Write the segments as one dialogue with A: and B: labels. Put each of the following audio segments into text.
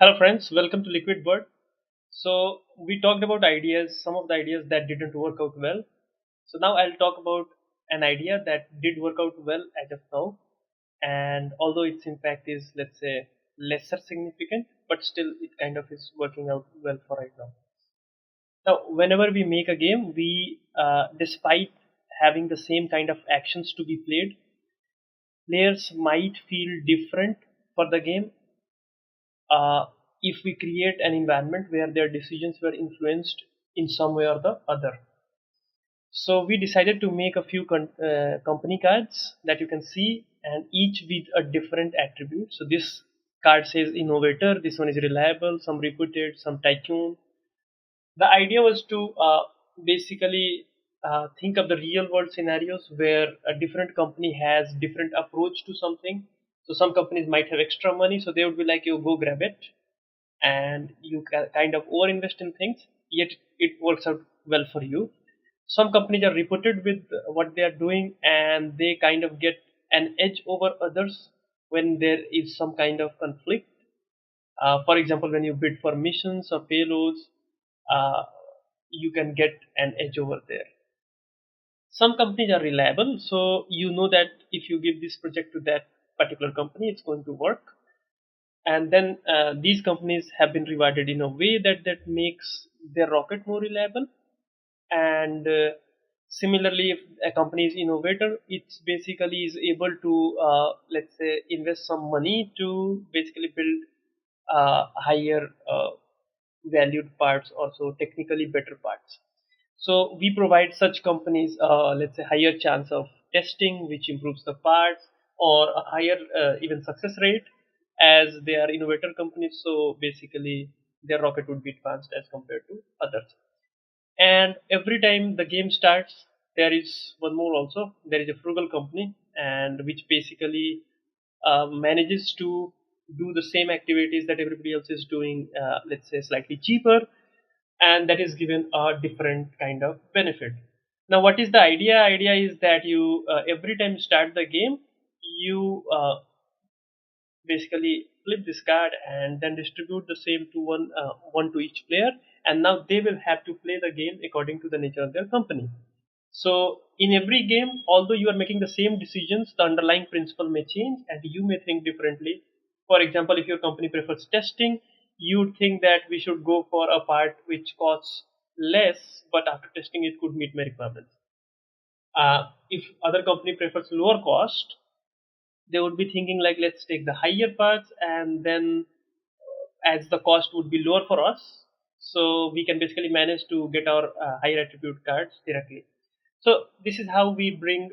A: Hello friends, welcome to Liquid Bird. So we talked about ideas, some of the ideas that didn't work out well. So now I'll talk about an idea that did work out well as of now, and although its impact is, let's say, lesser significant, but still it kind of is working out well for right now. Now, whenever we make a game, despite having the same kind of actions to be played, players might feel different for the game uh, if we create an environment where their decisions were influenced in some way or the other. So we decided to make a few company cards that you can see, and each with a different attribute. So this card says innovator, this one is reliable, some reputed, some tycoon. The idea was to basically think of the real world scenarios where a different company has different approach to something. So some companies might have extra money, so they would be like, you go grab it, and you kind of overinvest in things, yet it works out well for you. Some companies are reputed with what they are doing, and they kind of get an edge over others when there is some kind of conflict. For example, when you bid for missions or payloads, uh, you can get an edge over there. Some companies are reliable, so you know that if you give this project to that particular company, it's going to work. And then these companies have been rewarded in a way that makes their rocket more reliable. And similarly, if a company is innovator, it's basically is able to let's say invest some money to basically build higher valued parts, also technically better parts. So we provide such companies, let's say, higher chance of testing, which improves the parts, or a higher even success rate, as they are innovator companies. So basically, their rocket would be advanced as compared to others. And every time the game starts, there is one more also. There is a frugal company, and which basically manages to do the same activities that everybody else is doing, let's say slightly cheaper, and that is given a different kind of benefit. Now, what is the idea? Idea is that you every time you start the game, you basically flip this card and then distribute the same to one to each player, and now they will have to play the game according to the nature of their company. So in every game, although you are making the same decisions, the underlying principle may change and you may think differently. For example, if your company prefers testing, you would think that we should go for a part which costs less, but after testing it could meet my requirements. If other company prefers lower cost, they would be thinking like, let's take the higher parts, and then as the cost would be lower for us, so we can basically manage to get our higher attribute cards directly. So this is how we bring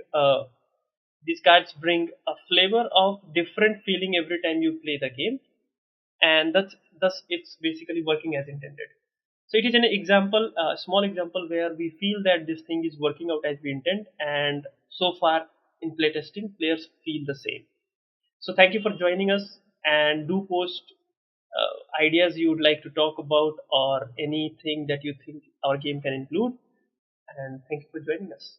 A: these cards bring a flavor of different feeling every time you play the game, and that's thus it's basically working as intended. So it is an example, a small example where we feel that this thing is working out as we intend, and so far in playtesting, players feel the same. So thank you for joining us, and do post ideas you would like to talk about, or anything that you think our game can include. And thank you for joining us.